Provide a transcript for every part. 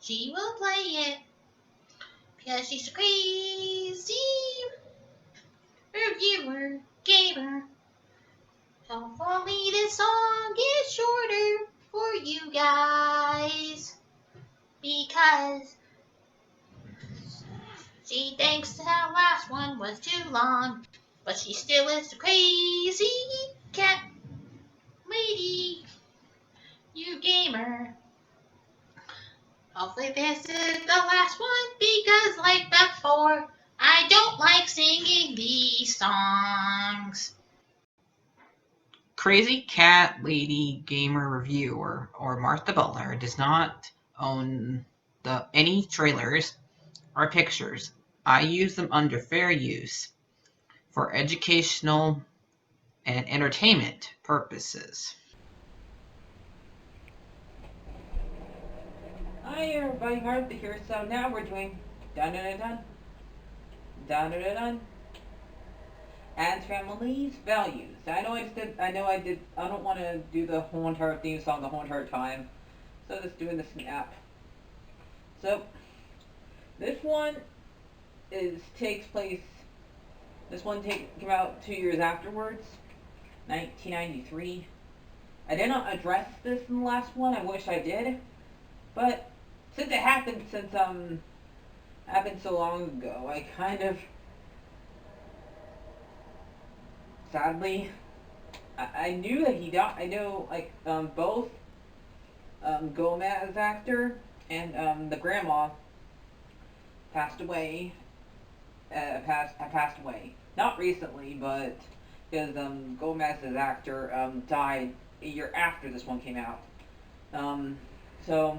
She will play it because she's a crazy reviewer, gamer. Hopefully this song is shorter for you guys because she thinks the last one was too long, but she still is a crazy cat lady, you gamer. Hopefully this is the last one because like before, I don't like singing these songs. CrazyCatLady Gamer Reviewer or Martha Butler does not own any trailers or pictures. I use them under fair use for educational and entertainment purposes. Hi everybody, Martha here. So now we're doing dun dun dun dun dun dun dun Addams Family's values. I know I did. I don't want to do the whole entire theme song the whole entire time, so just doing the snap. So this one takes place. Came out 2 years afterwards, 1993. I did not address this in the last one. I wish I did, but since it happened so long ago, I kind of sadly I knew that he died. I know both Gomez actor and the grandma passed away. Passed away. Not recently, but because Gomez's actor died a year after this one came out. So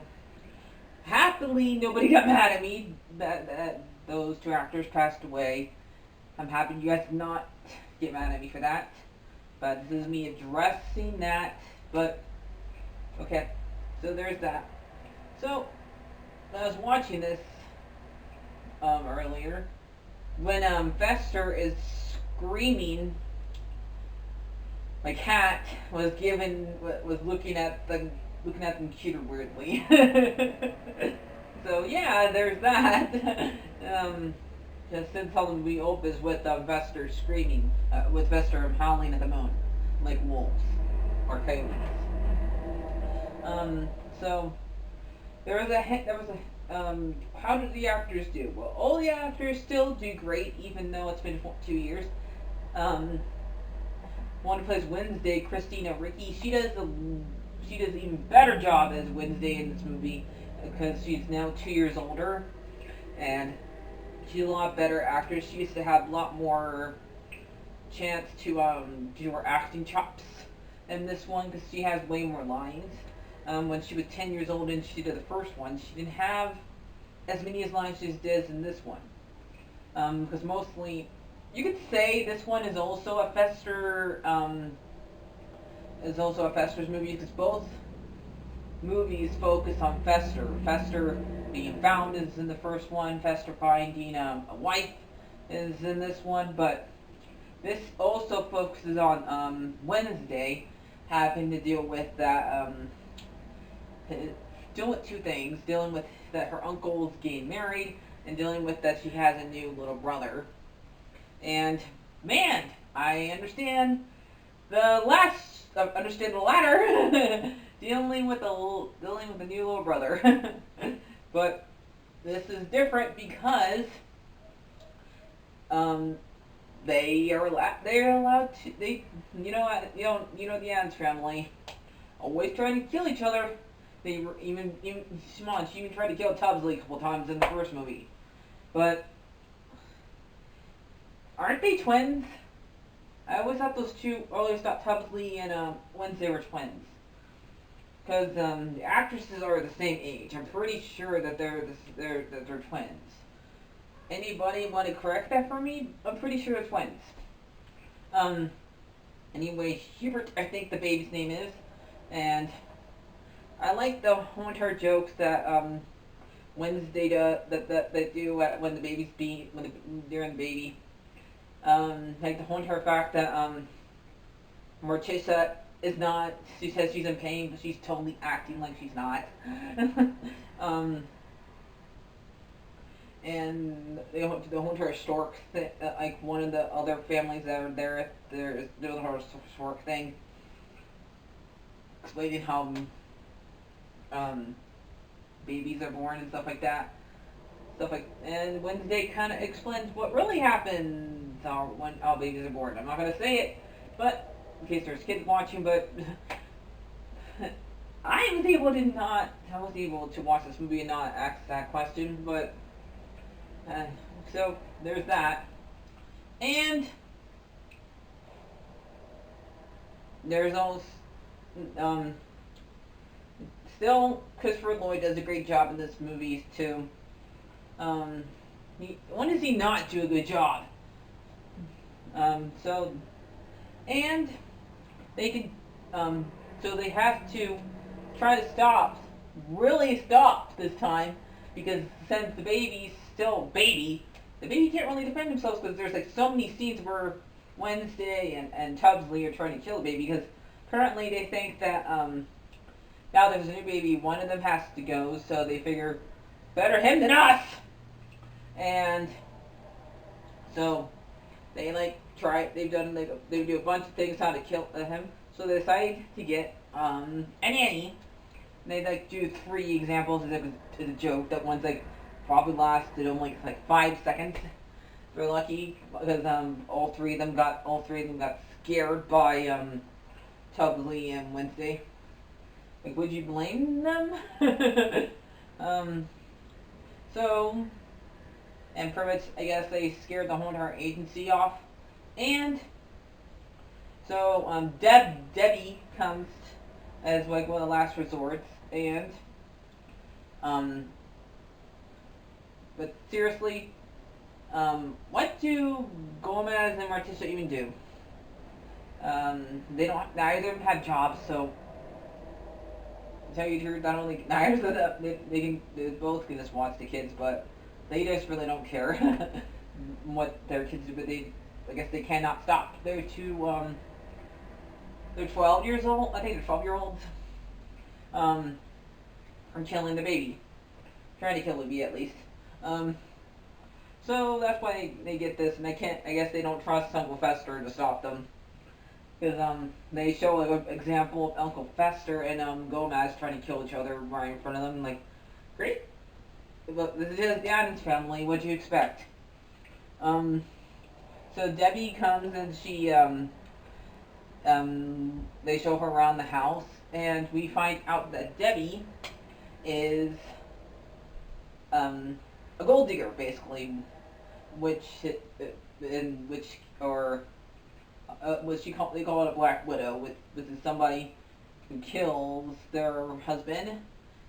happily, nobody got mad at me that those two actors passed away. I'm happy you guys did not get mad at me for that. But this is me addressing that. But okay, so there's that. So I was watching this earlier when Fester is screaming. My cat was looking at the computer weirdly. So yeah, there's that. Since how the movie opens with Vester screaming, with Vester howling at the moon like wolves or coyotes. So there was a how did the actors do? Well, all the actors still do great, even though it's been 2 years. One who plays Wednesday, Christina Ricci, she does an even better job as Wednesday in this movie because she's now 2 years older and she's a lot better actress. She used to have a lot more chance to do her acting chops in this one because she has way more lines. When she was 10 years old and she did the first one, she didn't have as many lines as she does in this one. Because mostly, you could say this one is also a Fester's movie because both movies focus on Fester. Fester being found is in the first one. Fester finding a wife is in this one, but this also focuses on Wednesday having to deal with that. Dealing with two things: dealing with that her uncle's getting married, and dealing with that she has a new little brother. And man, I understand the latter. dealing with the new little brother. But this is different because they're allowed to the Addams family always trying to kill each other. They were even she even tried to kill Tubbsley a couple times in the first movie. But aren't they twins? I always thought Tubbsley and Wednesday were twins. Because the actresses are the same age. I'm pretty sure that they're twins. Anybody want to correct that for me? I'm pretty sure they're twins. Anyway, Hubert, I think the baby's name is, and I like the whole entire jokes that Wednesday that they do when the baby's they're in the baby. Like the whole entire fact that Morticia is not. She says she's in pain, but she's totally acting like she's not. and the whole entire stork thing, like one of the other families that are there, there's doing the whole stork thing, explaining how babies are born and stuff like that. And Wednesday kind of explains what really happens when all babies are born. I'm not gonna say it, but in case there's kids watching, but I was able to watch this movie and not ask that question, but so there's that, and there's also still Christopher Lloyd does a great job in this movie too. When does he not do a good job? And they can, so they have to try to really stop this time, because since the baby's still a baby, the baby can't really defend themselves, because there's like so many scenes where Wednesday and Tubsley are trying to kill the baby, because currently they think that, now there's a new baby, one of them has to go, so they figure, better him than us! And so they they do a bunch of things how to kill him. So they decide to get a nanny. And they do 3 examples as a joke. That one's probably lasted only 5 seconds. They're lucky because all three of them got scared by Tubsley and Wednesday. Would you blame them? And pretty much, I guess they scared the whole entire agency off. And so Debbie comes as one of the last resorts, and but seriously, what do Gomez and Morticia even do? Neither of them have jobs, so to tell you the truth, neither of them, they both can just watch the kids, but they just really don't care what their kids do, but I guess they cannot stop. They're 12 years old, I think they're 12-year-olds, from killing the baby. Trying to kill the baby, at least. So that's why they get this, and I guess they don't trust Uncle Fester to stop them. Because, they show an example of Uncle Fester and, Gomez trying to kill each other right in front of them, great. But this is the Addams family, what'd you expect? So Debbie comes and she, they show her around the house, and we find out that Debbie is, a gold digger, basically, they call it a black widow, which is somebody who kills their husband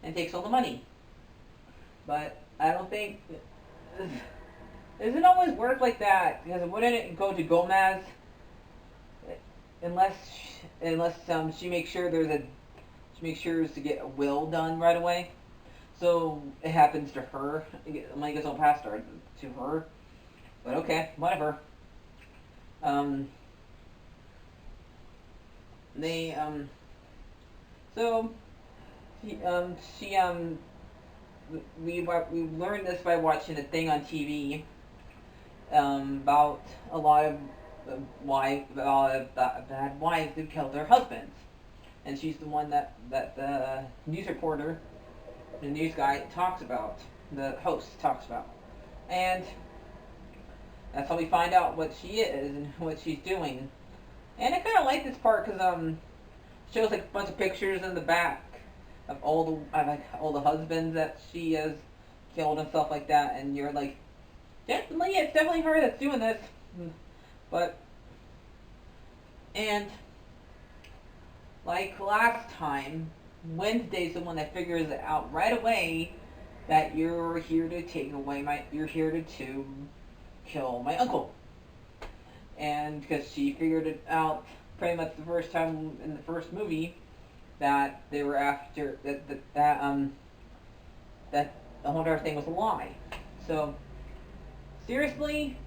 and takes all the money. But I don't think, does it always work like that? Because wouldn't it go to Gomez unless she makes sure to get a will done right away? So it happens to her. Money goes on past her to her. But okay, whatever. We learned this by watching a thing on TV about a lot of bad wives who killed their husbands, and she's the one that the news reporter, the news guy talks about, the host talks about, and that's how we find out what she is and what she's doing. And I kind of like this part because it shows a bunch of pictures in the back of all the husbands that she has killed and stuff like that, and you're like, definitely, it's definitely her that's doing this. But, and like last time, Wednesday's the one that figures it out right away that you're here to kill my uncle. And because she figured it out pretty much the first time in the first movie, that they were after that the whole entire thing was a lie. So seriously,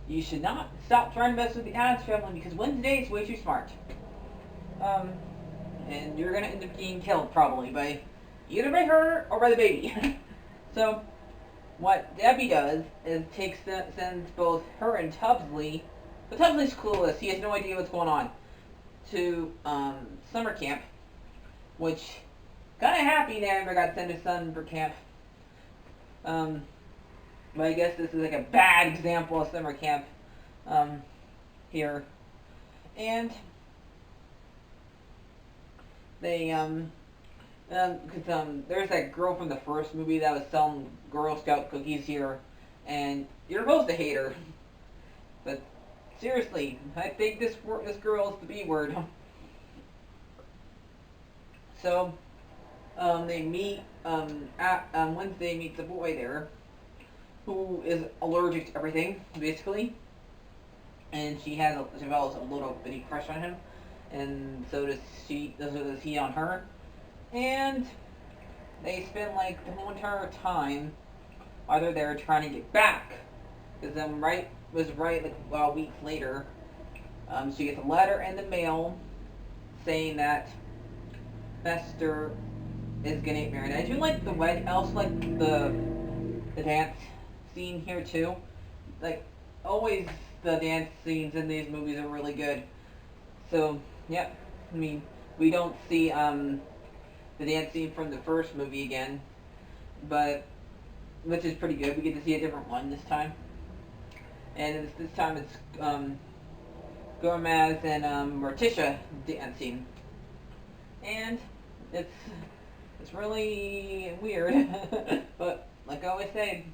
you should not stop trying to mess with the Addams family, because Wednesday is way too smart. And you're gonna end up getting killed probably either by her or by the baby. So what Debbie does is sends both her and Tubsley, but Tubsley's clueless. He has no idea what's going on, to summer camp, which kind of happy they never got sent to summer camp. But I guess this is like a bad example of summer camp here. And they, because there's that girl from the first movie that was selling Girl Scout cookies here, and you're supposed to hate her. But seriously, I think this girl is the B word. So, they meet, Wednesday meets a boy there, who is allergic to everything, basically. And she develops a little bitty crush on him, and so does he on her. And they spend like the whole entire time while they're there trying to get back. Because like weeks later, she gets a letter in the mail saying that Fester is gonna get married. I do like the wedding. I also like the dance scene here too. Like always, the dance scenes in these movies are really good. So yeah, I mean we don't see the dance scene from the first movie again, but which is pretty good. We get to see a different one this time, and this time it's Gomez and Morticia dancing, and it's really weird. But like I always say,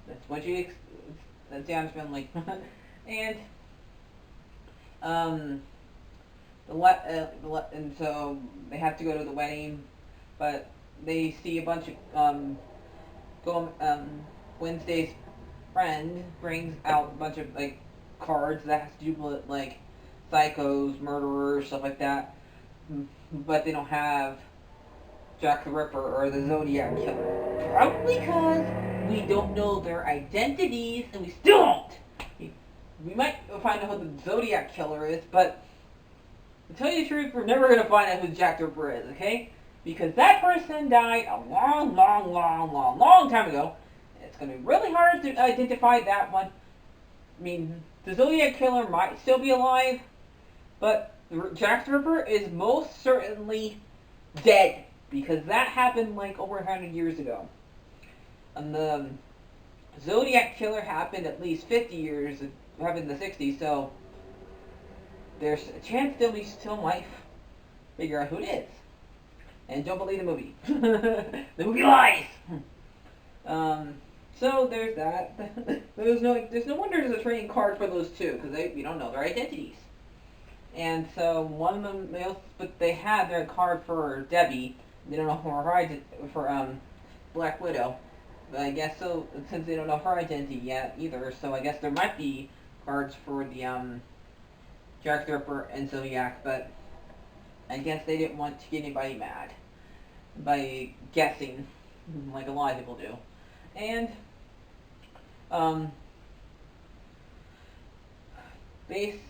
that's what that's Addams family. And and so they have to go to the wedding, but they see a bunch of Wednesday's friend brings out a bunch of like cards that has to do with like psychos, murderers, stuff like that, but they don't have Jack the Ripper or the Zodiac Killer, probably because we don't know their identities, and we still don't. We might find out who the Zodiac Killer is, but to tell you the truth, we're never going to find out who Jack the Ripper is, okay? Because that person died a long time ago. It's going to be really hard to identify that one. I mean, the Zodiac Killer might still be alive, but Jack the Ripper is most certainly dead, because that happened like over 100 years ago. And the Zodiac Killer happened at least 50 years, it happened in the 60s, so there's a chance they'll still might figure out who it is. And don't believe the movie. The movie lies! So there's that. There's no wonder there's a trading card for those two, because we don't know their identities. And so one of them, they had their card for Debbie. They don't know her identity for Black Widow. But I guess so, since they don't know her identity yet either, so I guess there might be cards for the Jack the Ripper and Zodiac, but I guess they didn't want to get anybody mad by guessing, like a lot of people do. And basically,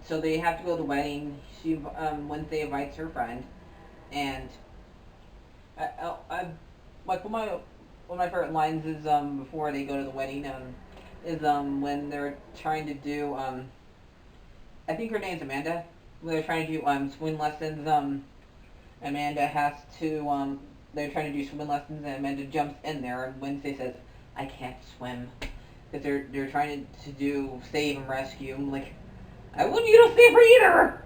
so they have to go to the wedding. Wednesday invites her friend, and like one of my favorite lines is before they go to the wedding is when they're trying to do I think her name's Amanda. When they're trying to do swim lessons, Amanda has to they're trying to do swimming lessons, and Amanda jumps in there, and Wednesday says, "I can't swim," because they're trying to do save and rescue. I'm like, I wouldn't you to save her either.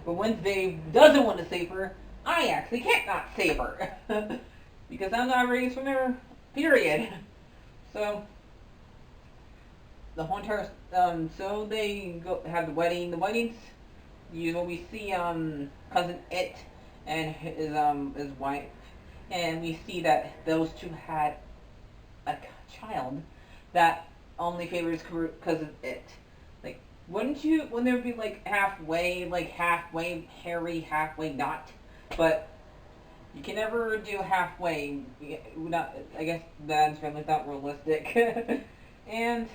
But Wednesday doesn't want to save her. I actually can't not save her because I'm not ready to swim her. Period. So the whole entire so they go have the wedding. The weddings, we see cousin It and his wife, and we see that those two had a child that only favors cousin It. Like, wouldn't there be like halfway hairy, halfway not? But you can never do halfway. Not, I guess Dad's family's not realistic. And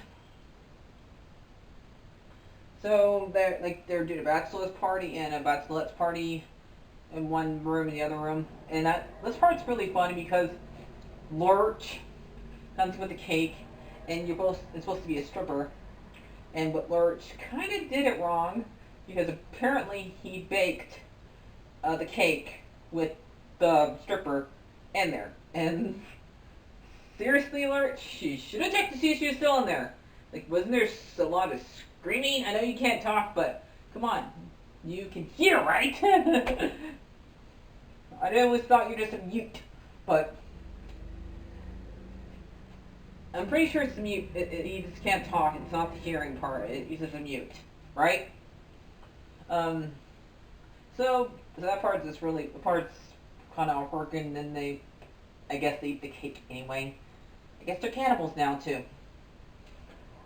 so they're doing a bachelor's party and a bachelorette's party in one room in the other room. And this part's really funny because Lurch comes with a cake, and it's supposed to be a stripper. But Lurch kind of did it wrong because apparently he baked the cake with the stripper in there. And seriously, Lurch, you should have checked to see if she was still in there. Like, wasn't there a lot of screaming? I know you can't talk, but come on, you can hear, right? I always thought you were just a mute, but I'm pretty sure it's a mute. You just can't talk. It's not the hearing part. It's just a mute, right? So that part's just really, the part's kind of working, and then I guess they eat the cake anyway. I guess they're cannibals now too.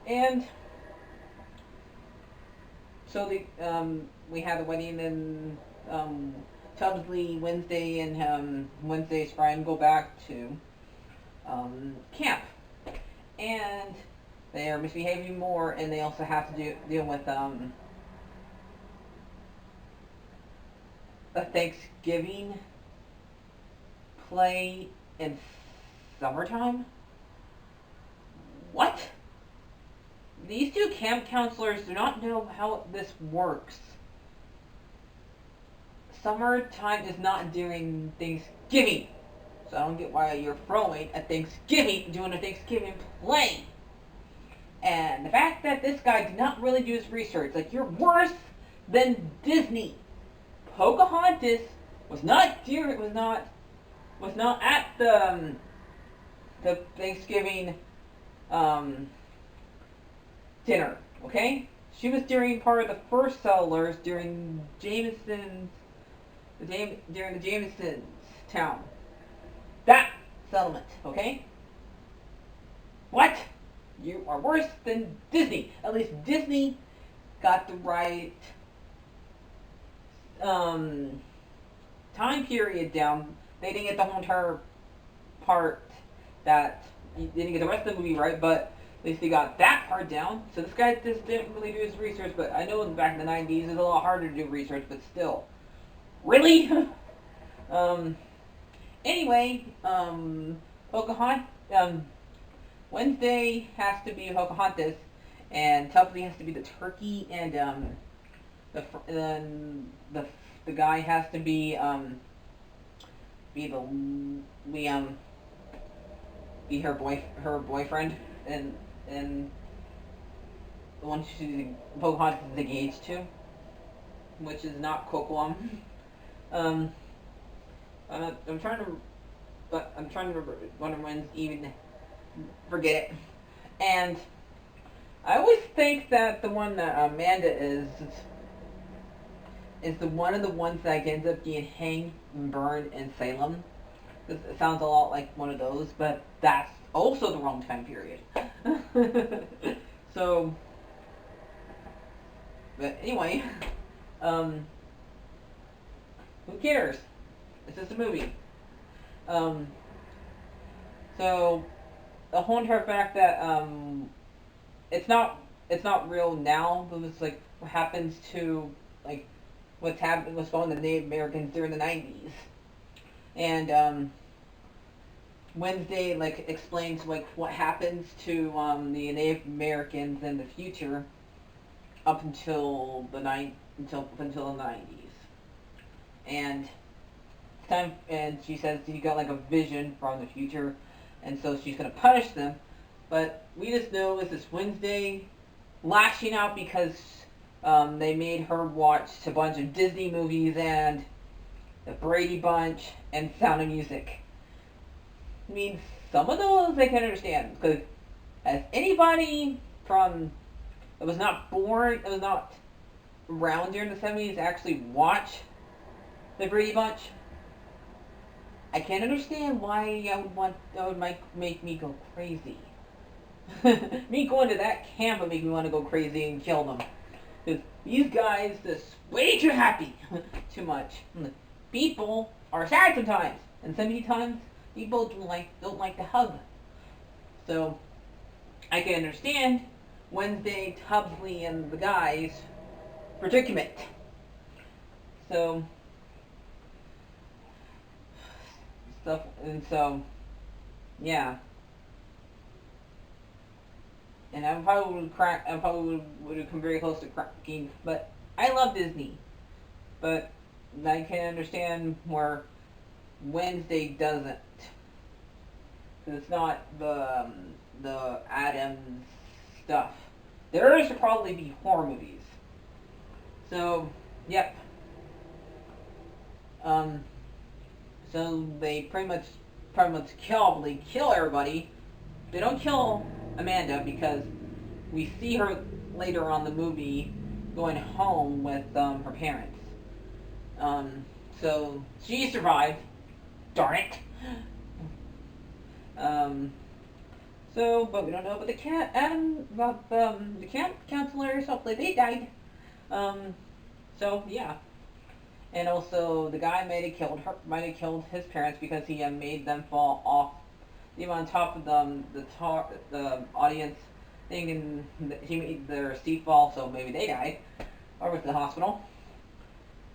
And so we had the wedding, and Tubbsley, Wednesday, and Wednesday's friend go back to camp, and they are misbehaving more, and they also have to deal with a Thanksgiving play in summertime. What? These two camp counselors do not know how this works. Summertime is not during Thanksgiving. So I don't get why you're throwing a Thanksgiving, doing a Thanksgiving play. And the fact that this guy did not really do his research, like, you're worse than Disney. Pocahontas was not at the Thanksgiving dinner, okay? She was during part of the first settlers during during the Jameson's town. That settlement, okay? What? You are worse than Disney. At least Disney got the right time period down. They didn't get the whole entire part that, they didn't get the rest of the movie right, but at least they got that part down. So this guy just didn't really do his research, but I know back in the 90s it was a lot harder to do research, but still. Really? Anyway, Pocahontas, Wednesday has to be Pocahontas, and Tubbsley has to be the turkey, and the guy has to be her boyfriend, and the one Pocahontas is engaged to, which is not Coquitlam. I'm trying to remember Wonder Woman's even. Forget it. And I always think that the one that Amanda is the one of the ones that ends up getting hanged and burned in Salem. It sounds a lot like one of those, but that's also the wrong time period. So, but anyway, who cares? It's just a movie. So the whole entire fact that it's not real now, but it's like what happens to, like, what's going on to the Native Americans during the 90s. And Wednesday, like, explains, like, what happens to the Native Americans in the future up until the 90s. And she says she got, like, a vision from the future, and so she's going to punish them. But we just know it's this Wednesday lashing out because they made her watch a bunch of Disney movies and The Brady Bunch and Sound of Music. I mean, some of those I can understand, because as anybody that was not around during the 70s actually watch The Brady Bunch, I can't understand why that would make me go crazy. Me going to that camp would make me want to go crazy and kill them. Because these guys just way too happy. Too much. People are sad sometimes. And so many times, people don't like to hug. So, I can understand Wednesday, Tubbsley, and the guys' predicament. So, stuff, and so yeah. And I probably would crack. I probably would come very close to cracking. But I love Disney. But I can understand where Wednesday doesn't. Cause it's not the Addams stuff. There should probably be horror movies. So yep. So they pretty much kill everybody. They don't kill Amanda because we see her later on the movie going home with her parents. So she survived. Darn it. So, but we don't know about the the camp counselors. Hopefully they died. So yeah. And also, the guy might have killed his parents because he made them fall off, even on top of the audience thing, and he made their seat fall, so maybe they died, or went to the hospital.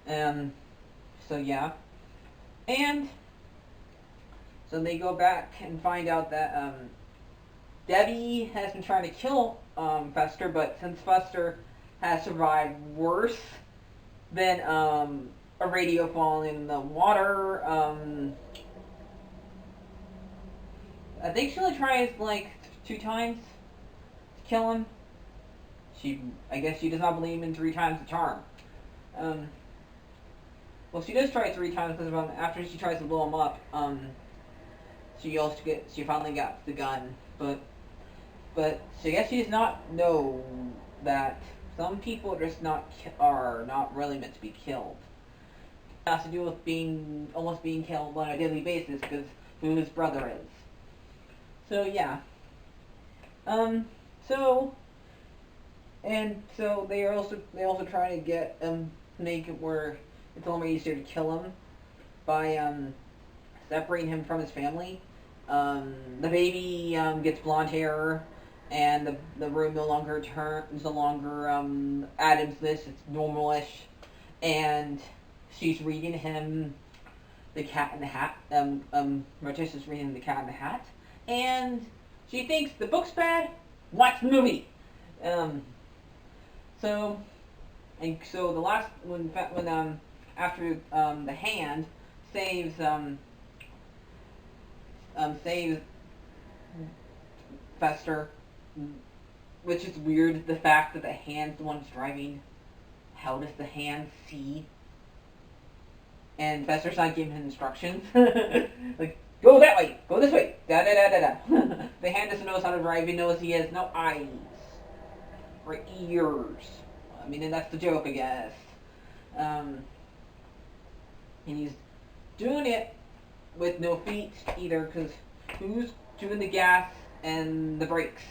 So yeah, and so they go back and find out that Debbie has been trying to kill Fester, but since Fester has survived worse than a radio falling in the water. I think she only tries like 2 times to kill him. I guess she does not believe in 3 times the charm. Well, she does try 3 times because after she tries to blow him up, she finally got the gun. But I guess she does not know that some people are not really meant to be killed. It has to do with almost being killed on a daily basis because who his brother is. So yeah. So they also try to get make it where it's a little more easier to kill him by separating him from his family. The baby gets blonde hair, and the room no longer Addams-ish, it's normal-ish, and she's reading him The Cat in the Hat. Morticia's reading The Cat in the Hat, and she thinks the book's bad. Watch the movie. So the last when after the hand saves Fester, which is weird. The fact that the hand's the one who's driving. How does the hand see? And Fester's not giving him instructions. Like, go that way, go this way, da da da da da. The hand doesn't know how to drive. He knows he has no eyes or ears. I mean, and that's the joke, I guess. And he's doing it with no feet either, because who's doing the gas and the brakes?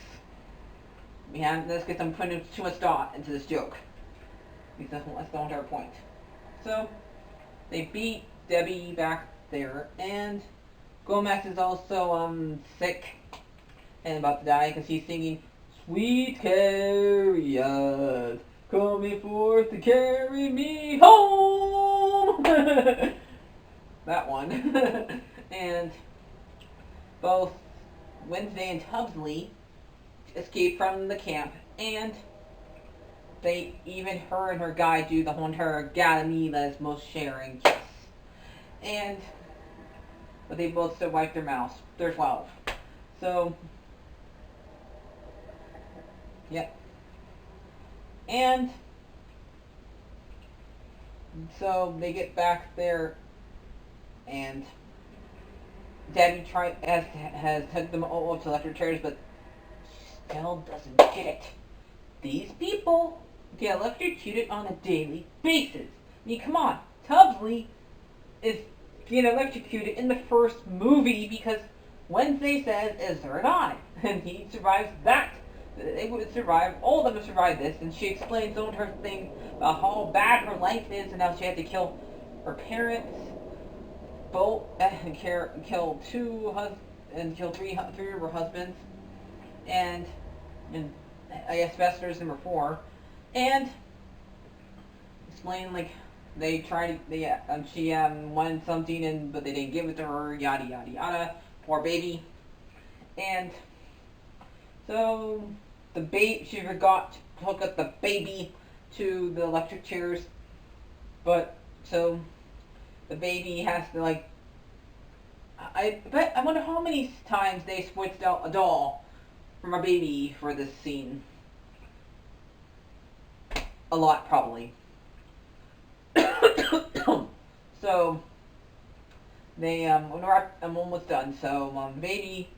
Let's get them putting too much thought into this joke. Because that's the entire point. So, they beat Debbie back there, and Gomez is also sick and about to die because he's singing, "Sweet chariot, coming forth to carry me home." That one. And both Wednesday and Tubsley escape from the camp, and her and her guy do the whole entire Ganymede most sharing kiss. But they both still wipe their mouths. They're 12. So, yep. And so they get back there, and Debbie has took them all up to electric chairs, but still doesn't get it. These people get electrocuted on a daily basis. I mean, come on. Tubsley is getting electrocuted in the first movie because Wednesday says, "Is there a guy?" And he survives that. They would survive. All of them have survived this, and she explains all her thing about how bad her life is and how she had to kill her parents, both, and kill three of her husbands, and I guess Fester's number 4, and explain like they tried, she wanted something, but they didn't give it to her, yada yada yada, poor baby. And so she forgot to hook up the baby to the electric chairs, but so the baby has to like, I wonder how many times they switched out a doll from a baby for this scene. A lot, probably. So they I'm almost done. So baby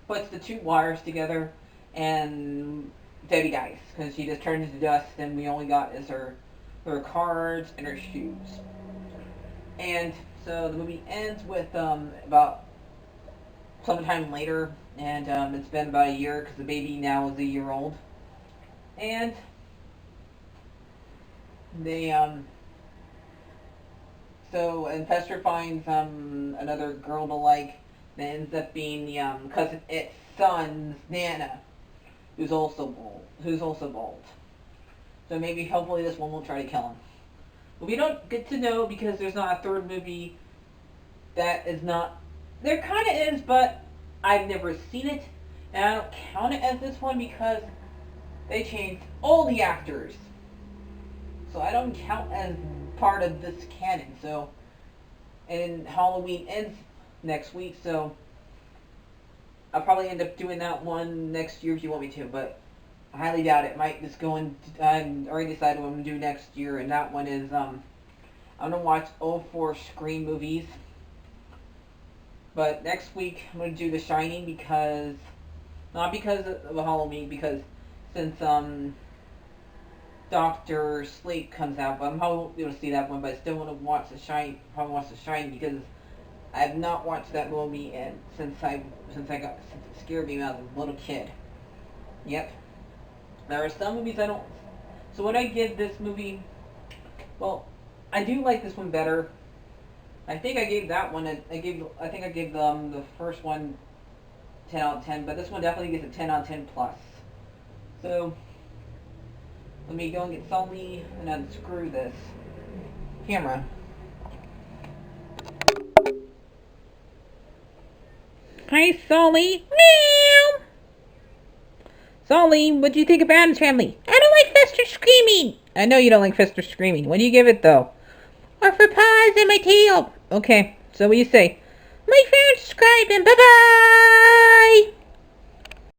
puts the two wires together, and Debbie dies because she just turns into dust, and we only got is her cards and her shoes. And so the movie ends with about sometime later, and it's been about a year because the baby now is a year old, and they and Pester finds another girl to like that ends up being cousin its son's Nana, who's also bald. So maybe hopefully this one will try to kill him. But we don't get to know because there's not a third movie that is not. There kind of is, but I've never seen it, and I don't count it as this one because they changed all the actors. So I don't count as part of this canon. So, and Halloween ends next week, so I'll probably end up doing that one next year if you want me to, but I highly doubt it. Might just go and I already decided what I'm gonna do next year, and that one is I'm gonna watch all 4 Scream movies. But next week I'm gonna do The Shining because not because of Halloween, because since Dr. Sleep comes out, but I'm probably going to see that one, but I still want to watch The Shining. Probably watch The Shining because I have not watched that movie since it scared me when I was a little kid. Yep. There are some movies I don't. So what I give this movie, well, I do like this one better. I think I gave that one. I think I gave the first one 10 out of 10, but this one definitely gets a 10 out of 10 plus. So. Let me go and get Sully and unscrew this camera. Hi, Sully. Meow. Sully, what do you think of Addams Family? I don't like Fester screaming. I know you don't like Fester screaming. What do you give it, though? Or for paws and my tail. Okay, so what do you say? My friends subscribe and bye-bye.